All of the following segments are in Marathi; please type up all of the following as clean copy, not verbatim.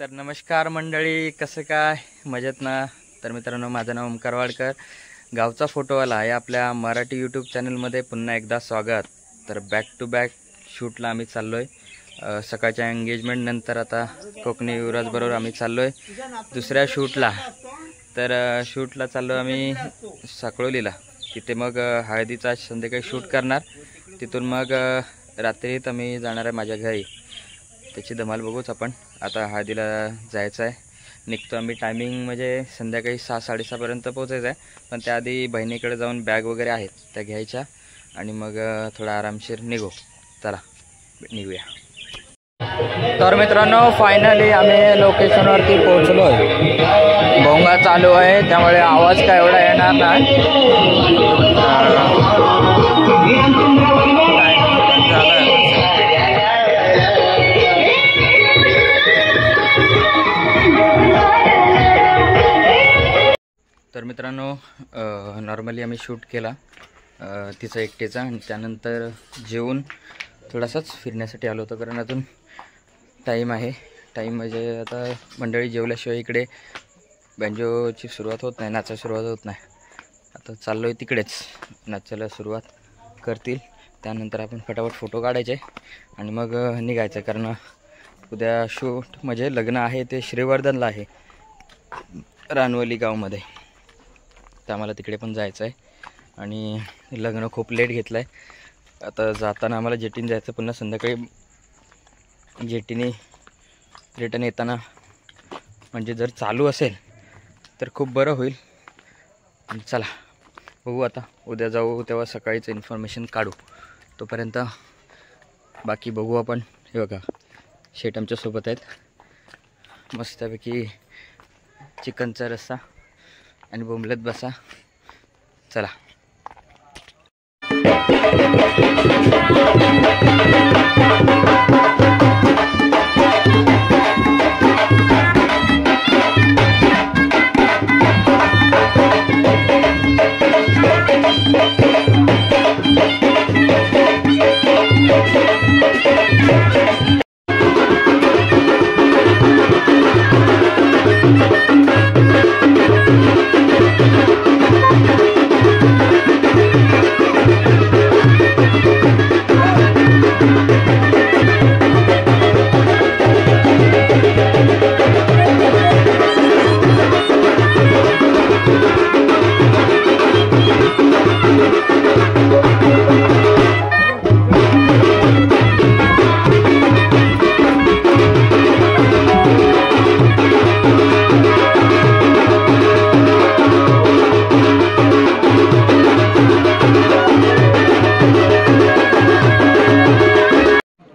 तर नमस्कार मंडळी, कसं काय मजेत ना? तर मित्रांनो, माझं नाव ओमकार वाडकर, गावचा फोटोवाला आहे आपल्या मराठी यूट्यूब चॅनलमध्ये पुन्हा एकदा स्वागत. तर बॅक टू बॅक शूटला आम्ही चाललो आहे. सकाळच्या एंगेजमेंट नंतर आता कोकणी युवराजबरोबर आम्ही चाललो आहे दुसऱ्या शूटला. तर शूटला चाललो आम्ही साकळोलीला. तिथे मग हळदीचा संध्याकाळी शूट करणार. तिथून मग रात्रीत आम्ही जाणार आहे माझ्या घरी. त्याची धमाल बघूच आपण. आता हळदीला जायचं आहे. निघतो आम्ही. टायमिंग म्हणजे संध्याकाळी 6-6:30पर्यंत पोहोचायचं आहे. पण त्याआधी बहिणीकडे जाऊन बॅग वगैरे आहेत त्या घ्यायच्या आणि मग थोडा आरामशीर निघू. चला निघूया. तर मित्रांनो, फायनली आम्ही लोकेशनवरती पोहोचलो आहे. भोंगा चालू आहे त्यामुळे आवाज काय एवढा येणार नाही. तर मित्रांनो, नॉर्मली आम्ही शूट केला तिचा एकटेचा आणि त्यानंतर जेवून थोडासाच फिरण्यासाठी आलो होतो. कारण अजून टाईम आहे. टाईम म्हणजे आता मंडळी जेवल्याशिवाय इकडे बँजोची सुरुवात होत नाही, नाचायला सुरुवात होत नाही. आता चाललो आहे तिकडेच, नाचायला सुरुवात करतील. त्यानंतर आपण फटाफट फोटो काढायचे आणि मग निघायचं. कारण उद्या शूट म्हणजे लग्न आहे ते श्रीवर्धनला आहे, रानवली गावमध्ये. तर आम्हाला तिकडे पण जायचं आहे आणि लग्न खूप लेट घेतलं आहे. आता जाताना आम्हाला जेटीने जायचं, पुन्हा संध्याकाळी जेटीने रिटर्न येताना. म्हणजे जर चालू असेल तर खूप बरं होईल. चला बघू, आता उद्या जाऊ तेव्हा सकाळीच इन्फॉर्मेशन काढू. तोपर्यंत बाकी बघू आपण. हे बघा, शेट आमच्यासोबत आहेत. मस्तपैकी चिकनचा रस्सा आणि बोंबलत बसा. चला.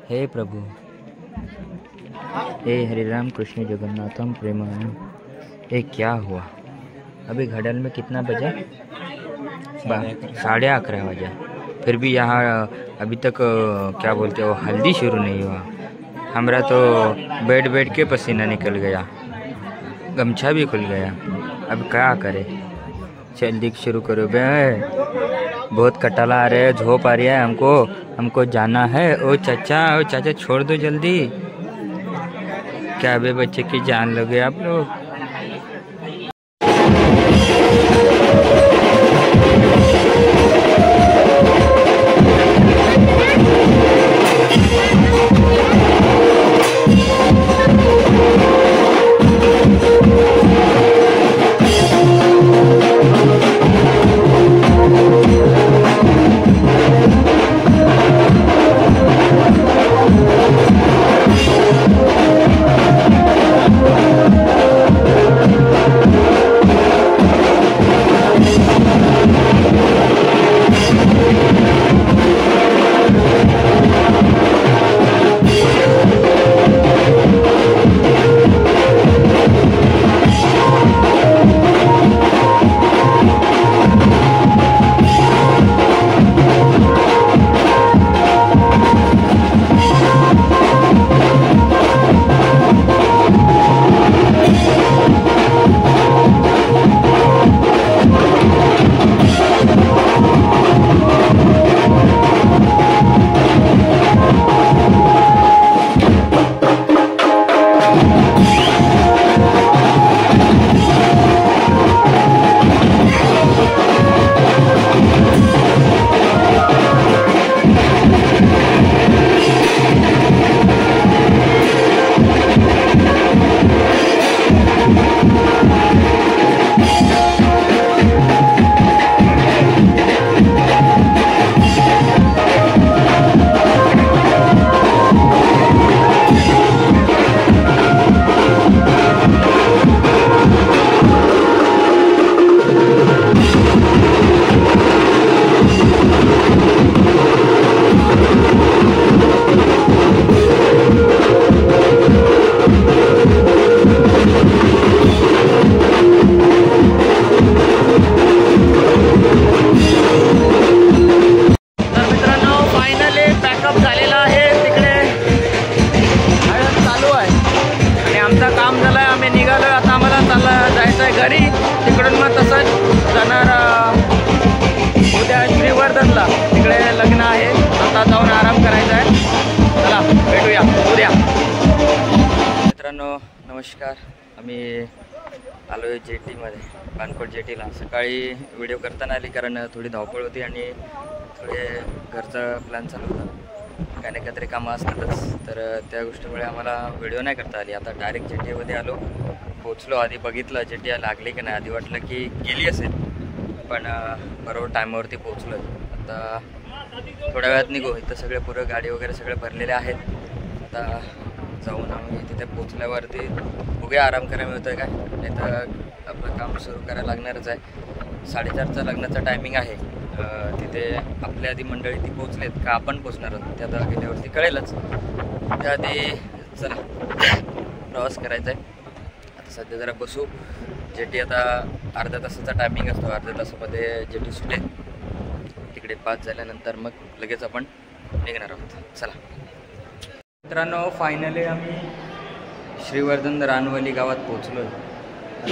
हे प्रभु, हे हरे राम कृष्ण जगन्नाथम प्रेमानंदम. ये क्या हुआ? अभी घड़ियाल में कितना बजा? 11:30 बजा. फिर भी यहाँ अभी तक क्या बोलते हो, हल्दी शुरू नहीं हुआ. हमारा तो बैठ बैठ के पसीना निकल गया, गमछा भी खुल गया. अब क्या करे? जल्दी शुरू करो बे. बहुत कटाला आ रहे है, झोप आ रही है हमको जाना है. ओ चाचा छोड़ दो जल्दी. क्या बे बच्चे की जान लोगे आप लोग? घरी, तिकडून मग तसंच जाणार उद्या श्रीवर्धनला, तिकडे लग्न आहे. आता जाऊन आराम करायचा आहे. चला भेटूया उद्या. मित्रांनो नमस्कार. आम्ही आलो आहे जेटीमध्ये, बाणकोट जेटीला. सकाळी व्हिडिओ करताना आली कारण थोडी धावपळ होती आणि थोडे घरचा प्लॅन चालू होता. काही ना काहीतरी कामं असतातच, तर त्या गोष्टीमुळे आम्हाला व्हिडिओ नाही करता आली. आता डायरेक्ट जेटीमध्ये आलो, पोचलो. आधी बघितलं जेटी लागली की नाही. आधी वाटलं की गेली असेल, पण बरोबर टायमावरती पोचलो. आता थोड्या वेळात निघू. इथं सगळे पुरं गाडी वगैरे सगळे भरलेले आहेत. आता जाऊन आम्ही तिथे पोचल्यावरती बघूया आराम करायला मिळतोय काय, नाही तर आपलं काम सुरू करायला लागणारच आहे. 4:30चा लग्नाचा टायमिंग आहे. तिथे आपल्या आधी मंडळी ती पोचलेत का आपण पोचणार आहोत ते आता गेल्यावरती कळेलच. त्याआधी चला प्रवास करायचा आहे. आता सध्या जरा बसू. जेटी आता अर्ध्या तासाचा टायमिंग असतो. अर्ध्या तासामध्ये जेटी सुटेल. तिकडे पास झाल्यानंतर मग लगेच आपण निघणार आहोत. चला मित्रांनो, फायनली आम्ही श्रीवर्धन रानवली गावात पोचलो आहे.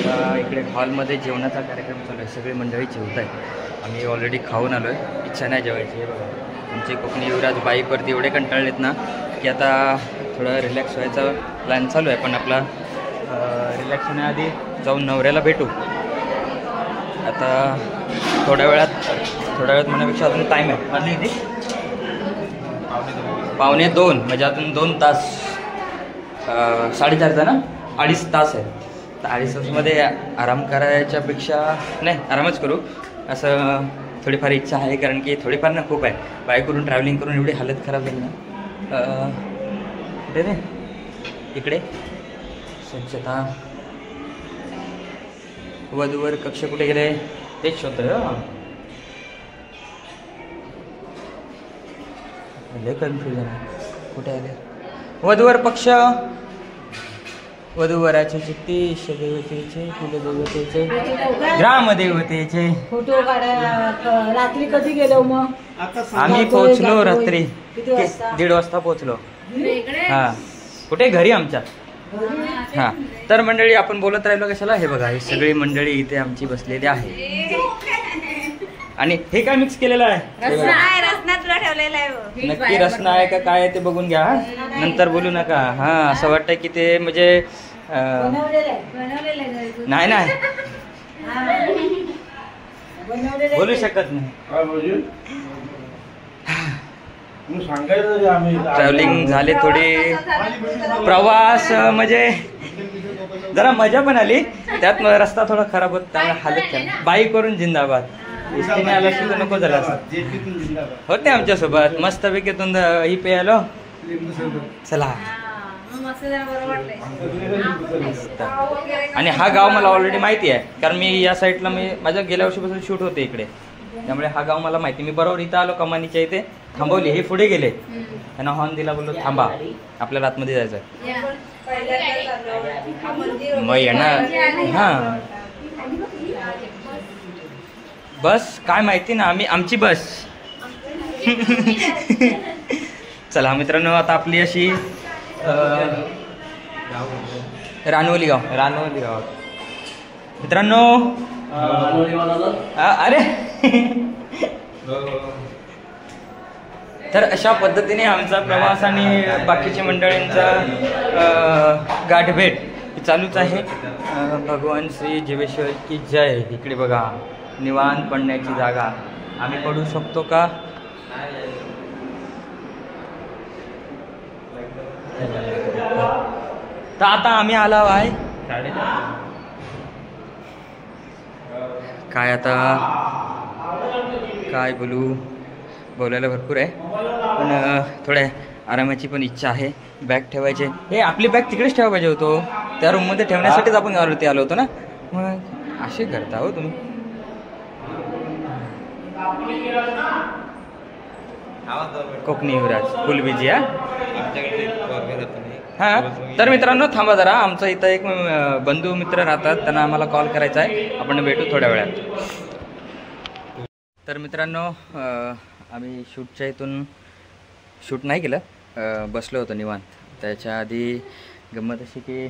आता इकडे हॉलमध्ये जेवणाचा कार्यक्रम चालू आहे. सगळी मंडळी जेवत आहे. आम्ही ऑलरेडी खाऊन आलो आहे. इच्छा नाही जेवायची. हे बघा, आमचे कोकणी युवराज बाईकवरती एवढे कंटाळलेत ना की आता थोडं रिलॅक्स व्हायचा प्लॅन चालू आहे. पण आपला रिलॅक्स होण्याआधी जाऊन नवऱ्याला भेटू. आता थोड्या वेळात म्हणण्यापेक्षा अजून टाईम आहे. वाजली किती? 1:45 म्हणजे अजून 2 तास. 4:30चा ना, 2.5 तास आहे. तर 2.5 तासमध्ये आराम करायच्यापेक्षा नाही, आरामच करू असं थोडीफार इच्छा आहे. कारण की थोडीफार ना खूप आहे. बाईक करून ट्रॅव्हलिंग करून एवढी हालत खराब झाली ना. कुठे रे इकडे स्वच्छता, वधूवर कक्ष कुठे गेले तेच शोधतोय. लय कन्फ्युजन आहे. कुठे आले वधूवर पक्ष? वधूवराचे चित्ती, इष्टदेवतेचे, कुलदेवतेचे, ग्रामदेवतेचे फोटो काढा. रात्री कधी गेलो मग? आम्ही पोहोचलो रात्री 1:30 वाजता पोहोचलो. हां, कुठे? घरी आमच्या. हां, तर मंडळी आपण बोलत राहिलो कशाला. हे बघा, ही सगळी मंडळी इथे आमची बसलेली आहे. आणि हे काय मिक्स केलेलं आहे? नक्की रसना आहे का काय ते बघून घ्या. नंतर बोलू नका. हां, असं वाटतं की ते म्हणजे नाही बोलू शकत नाही. ट्रॅव्हलिंग झाले थोडी, प्रवास म्हणजे जरा मजा पण आली. त्यात रस्ता थोडा खराब होता, त्यामुळे हालत खराब. बाईक करून जिंदाबाद. इष्टीने आला असतो तर नको झाला असं. होते आमच्यासोबत मस्तपैकी तुंद ही पे आलो. चला. आणि हा गाव मला ऑलरेडी माहिती आहे, कारण मी या साईडला माझ्या गेल्या वर्षीपासून शूट होते इकडे. त्यामुळे हा गाव मला माहिती. मी बरोबर इथं आलो, कमानीच्या इथे थांबवली. हे पुढे गेले, त्यांना हॉर्न दिला, बोललो थांबा आपल्याला आतमध्ये जायचं आहे. मग येणार. हां, बस काय माहिती ना, आमची बस. चला मित्रांनो, आता आपली अशी रानवली गाव मित्रांनो. अरे तर अशा पद्धतीने आमचा प्रवास आणि बाकीच्या मंडळींचा गाठभेट ही चालूच आहे. भगवान श्री जीवेश्वर की जय. इकडे बघा निवांत पडण्याची जागा. आम्ही पडू शकतो का? तर आता आम्ही आलो आहे काय आता काय बोलायला भरपूर आहे, पण थोड्या आरामाची पण इच्छा आहे. बॅग ठेवायचे, हे आपली बॅग तिकडेच ठेवा पाहिजे होतो, त्या रूममध्ये ठेवण्यासाठीच आपण आलो होतो ना. मग असे करता हो तुम्ही. कोकणी युवराज फुल बिजी. हां तर मित्रांनो थांबा जरा, आमचं इथं एक बंधू मित्र राहतात, त्यांना आम्हाला कॉल करायचा आहे. आपण भेटू थोड्या वेळात. तर मित्रांनो आम्ही शूटच्या इथून शूट नाही केलं, बसलो होतो निवांत. त्याच्या आधी गंमत अशी की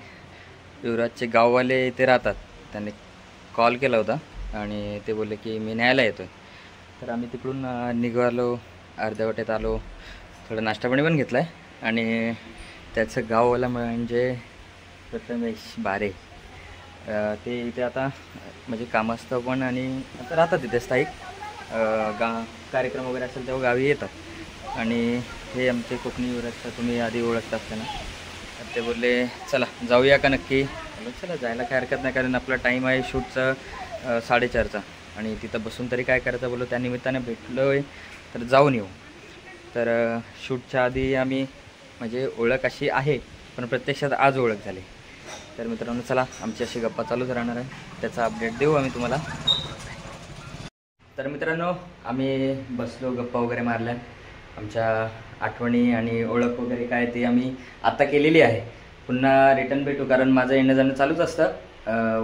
युवराजचे गाववाले इथे राहतात, त्यांनी कॉल केला होता आणि ते बोलले की मी न्यायला येतो आहे. तर आम्ही तिकडून निघालो, अर्ध्या वाटेत आलो, थोडं नाश्तापाणी पण घेतला आहे. आणि त्याचं गाववाला म्हणजे प्रथमेश बारे, ते इथे आता म्हणजे कामास्तव पण आणि आता राहतात तिथे स्थायिक. कार्यक्रम वगैरे असेल तेव्हा गावी येतात. आणि हे आमचे कोकणी युवराजचा तुम्ही आधी ओळखता असताना. तर ते बोलले चला जाऊया का नक्की. चला जायला काय हरकत नाही, कारण आपला टाईम आहे शूटचा 4:30चा आणि तिथं बसून तरी काय करायचं बोललो. त्या निमित्ताने भेटलो आहे तर जाऊन येऊ. तर शूटच्या आधी आम्ही म्हणजे ओळख अशी आहे, पण प्रत्यक्षात आज ओळख झाली. तर मित्रांनो चला आमची अशी गप्पा चालूच राहणार आहे, त्याचा अपडेट देऊ आम्ही तुम्हाला. तर मित्रांनो आम्ही बसलो, गप्पा वगैरे मारल्या, आमच्या आठवणी आणि ओळख वगैरे काय ते आम्ही आत्ता केलेली आहे. पुन्हा रिटर्न भेटू, कारण माझं येणं जाणं चालूच असतं.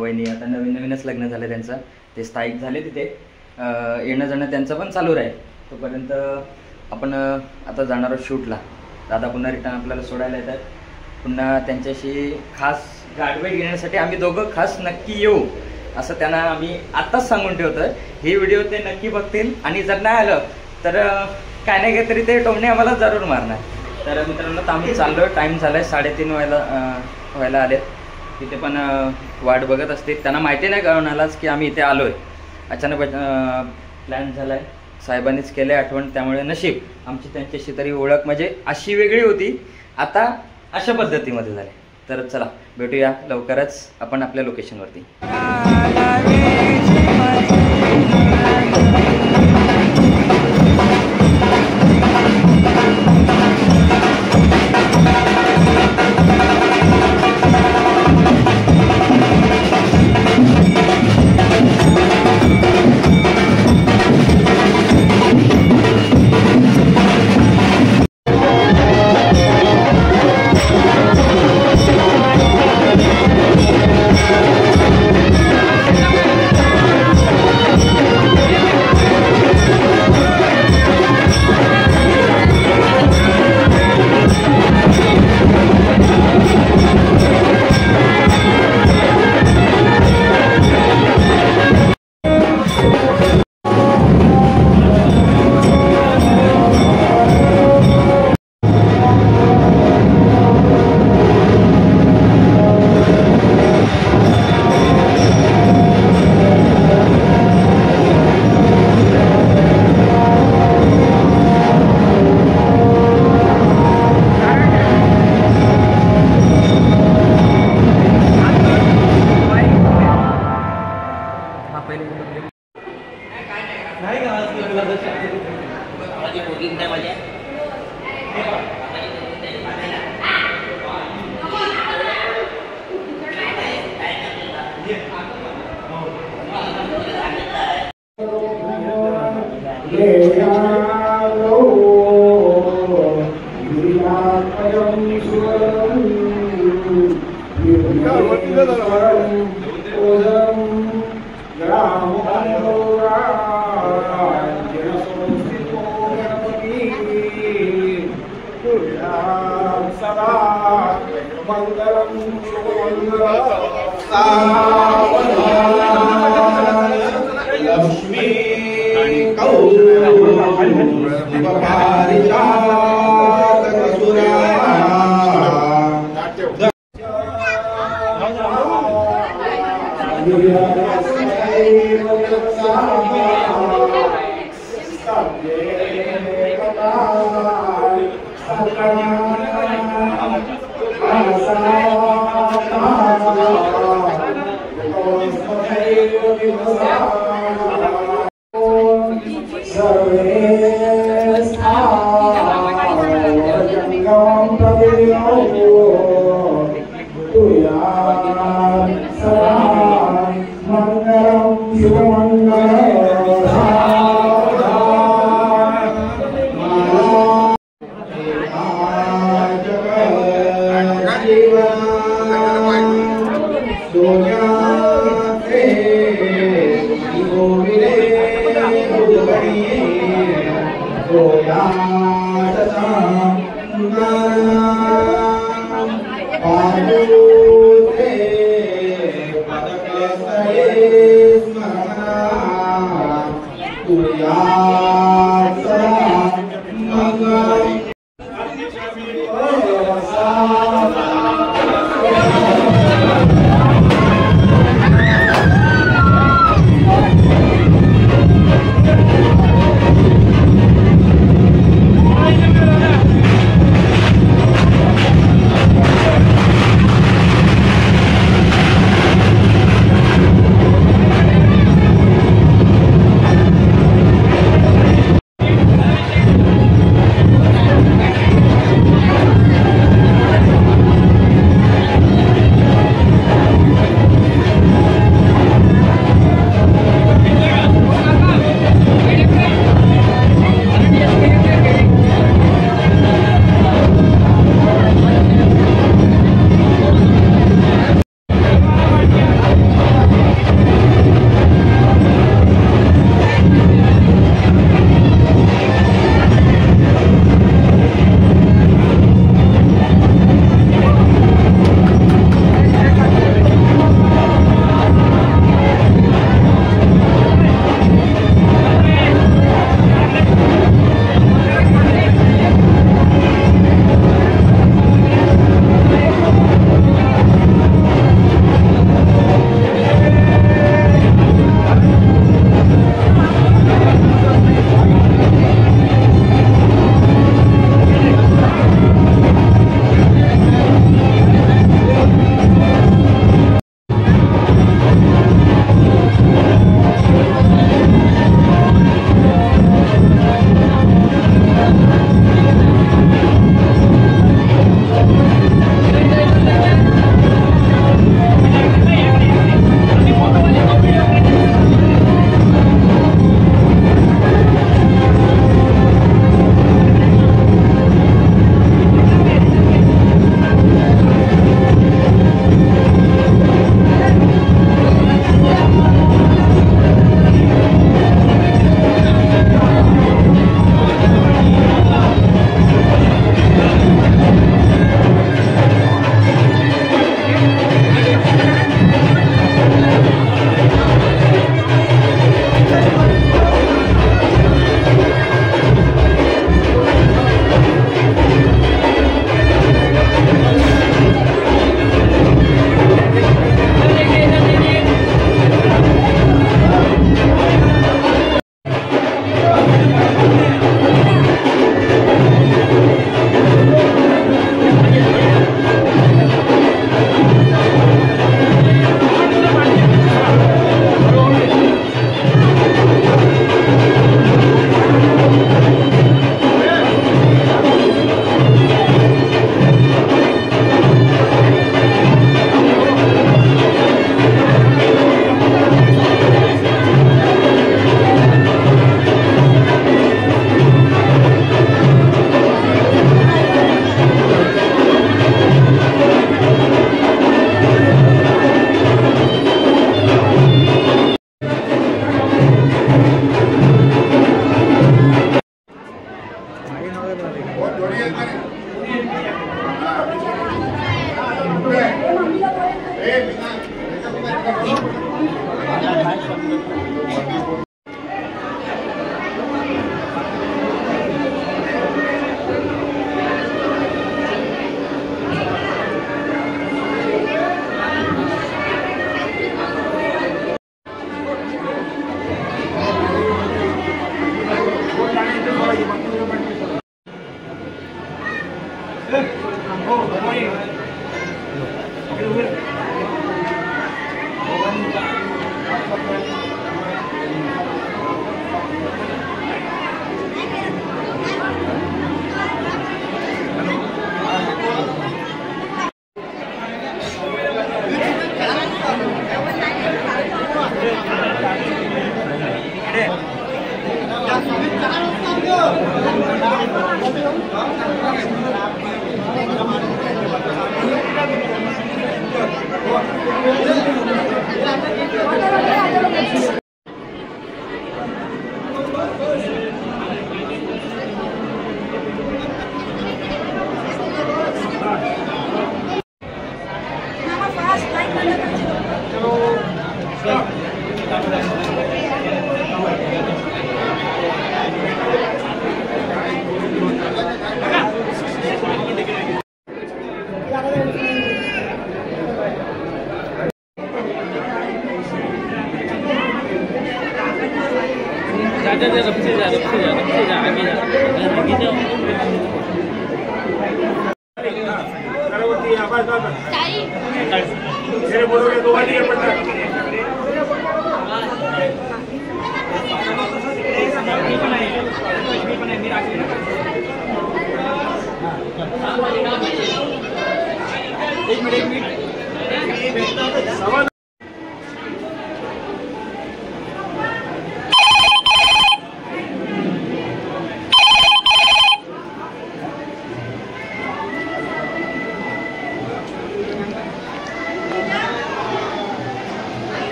वहिनी आता नवीनच लग्न झालं त्यांचं, ते स्थायिक झाले तिथे, येणं जाणं त्यांचं पण चालू राहील. तोपर्यंत आपण आता जाणार आहोत शूटला. दादा पुन्हा रिटर्न आपल्याला सोडायला येतात. पुन्हा त्यांच्याशी खास गाठभेट घेण्यासाठी आम्ही दोघं खास नक्की येऊ असं त्यांना आम्ही आत्ताच सांगून ठेवतो. ही व्हिडिओ ते नक्की बघतील आणि जर नाही आलं तर काय नाही काय तरी ते टोमणे आम्हाला जरूर मारणार. तर मित्रांनो आम्ही चाललो आहे, टाईम झाला आहे 3:30 व्हायला आलेत. तिथे पण वाट बघत असते, त्यांना माहिती नाही कळणारच की आम्ही इथे आलो आहे. अचानक प्लॅन झाला आहे, साहेबांनीच केलं आहे आठवण, त्यामुळे नशीब आमची त्यांच्याशी तरी ओळख म्हणजे अशी वेगळी होती, आता अशा पद्धतीमध्ये झाली. तर चला भेटूया लवकरच आपण आपल्या लोकेशनवरती.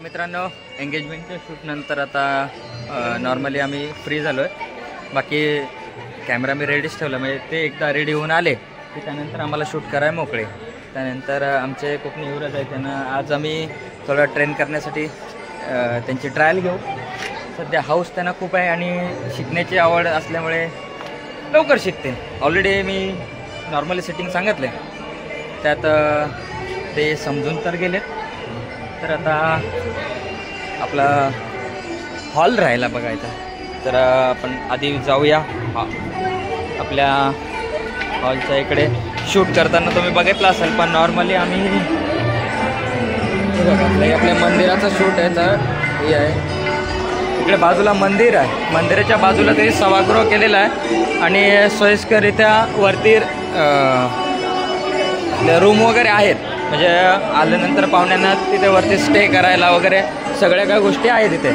मित्रांनो, एंगेजमेंटच्या शूट नंतर आता नॉर्मली आम्ही फ्री झालो आहे. बाकी कॅमेरा मी रेडीच ठेवला, म्हणजे ते एकदा रेडी होऊन आले की त्यानंतर आम्हाला शूट करायला मोकळे. त्यानंतर आमचे कोकणी युवराज आहे, त्यांना आज आम्ही थोडं ट्रेन करण्यासाठी त्यांची ट्रायल घेऊ. सध्या हाऊस त्यांना खूप आहे आणि शिकण्याची आवड असल्यामुळे लवकर शिकते. ऑलरेडी मी नॉर्मली सेटिंग सांगितलं आहे, त्यात ते समजून तर गेलेत. तर आता आपला हॉल राहायला बघायचा, तर आपण आधी जाऊया आपल्या हॉलच्या इकडे. शूट करताना तुम्ही बघितलं असेल, पण नॉर्मली आम्ही आपल्या मंदिराचं शूट आहे. तर हे आहे इकडे बाजूला मंदिर आहे, मंदिराच्या बाजूला तरी सभागृह केलेलं आहे आणि सोयीस्कररित्या वरती रूम वगैरे आहेत. म्हणजे आल्यानंतर पाहुण्यांना तिथे वरती स्टे करायला वगैरे सगळ्या काही गोष्टी आहेत तिथे.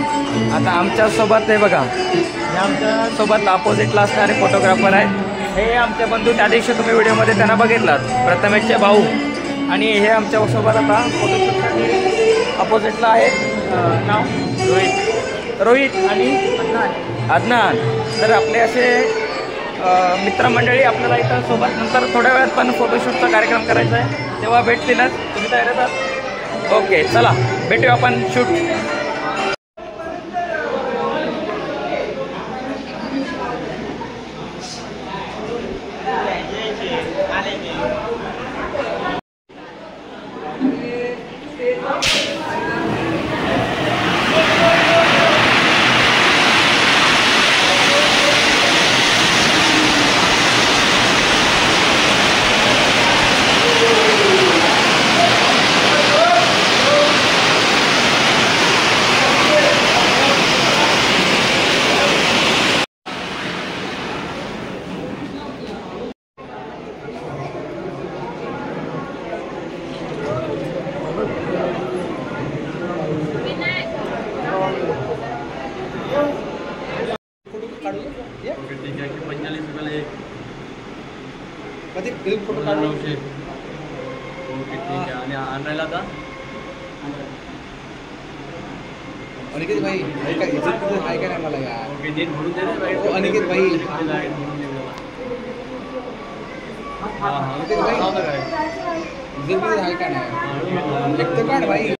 आता आमच्यासोबत हे बघा, हे आमच्यासोबत अपोजिटला असणारे फोटोग्राफर आहेत. हे आमचे बंधू, त्या दिवशी तुम्ही व्हिडिओमध्ये त्यांना बघितलात, प्रथमेशचे भाऊ. आणि हे आमच्यासोबत आता फोटोशूटसाठी अपोजिटला आहेत. नाव रोहित आणि अदनान. तर आपले असे मित्रमंडळी आपल्याला इथं सोबत नंतर थोड्या वेळात पण फोटोशूटचा कार्यक्रम करायचा आहे, तेव्हा भेटतीलच. तुम्ही तयार आहात? ओके, चला भेटूया आपण शूट. फोटो काढ. ओके ठीक आहे. आणि आणायला आता अनिकेत भाई काय इज्जत आहे का नाही मला यार. ओके डेट भरून दे रे भाई. अनिकेत भाई अनिकेत भाई इज्जत आहे का नाही एक तर काढ भाई.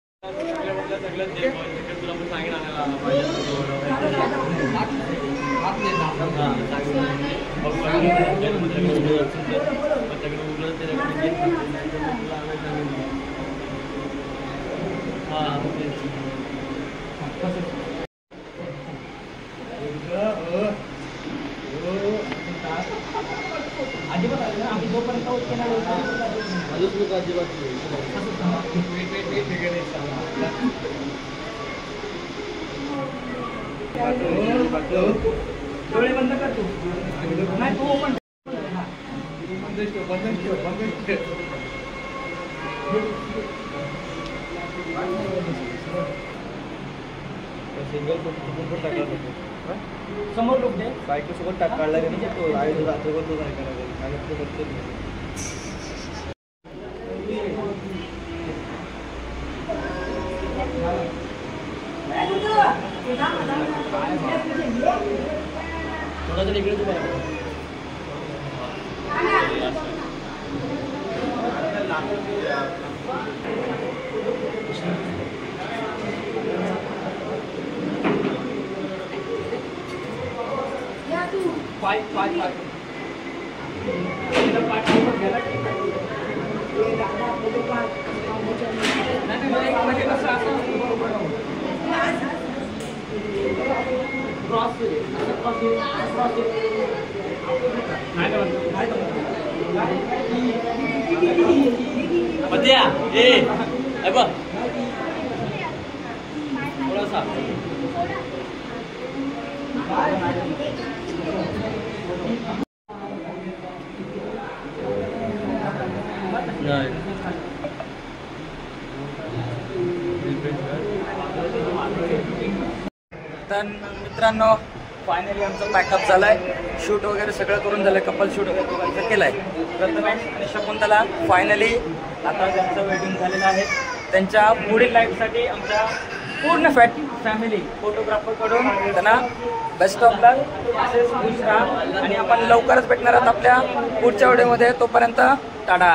डोळे बंद कर तू. नाही तू ओपन समोर लोक दे बायकोसोबत टाक काढला रे. तो रात्रीवर तो काय करायचं. थोडा तरी इकडे तू मध्या ए बघ थोडासा तर मित्रांनो फायनली आमचं पॅकअप झालं आहे. शूट वगैरे सगळं करून झालं. कपल शूट वगैरे दोघांचं केलं आहे. प्रथमेश आणि शकुंतला फायनली आता त्यांचं वेडिंग झालेलं आहे. त्यांच्या पुढील लाईफसाठी आमच्या पूर्ण फॅमिली फोटोग्राफरकडून त्यांना बेस्ट ऑफ लक. असेच खुश राहा आणि आपण लवकरच भेटणार आहोत आपल्या पुढच्या व्हिडिओमध्ये. तोपर्यंत टाटा.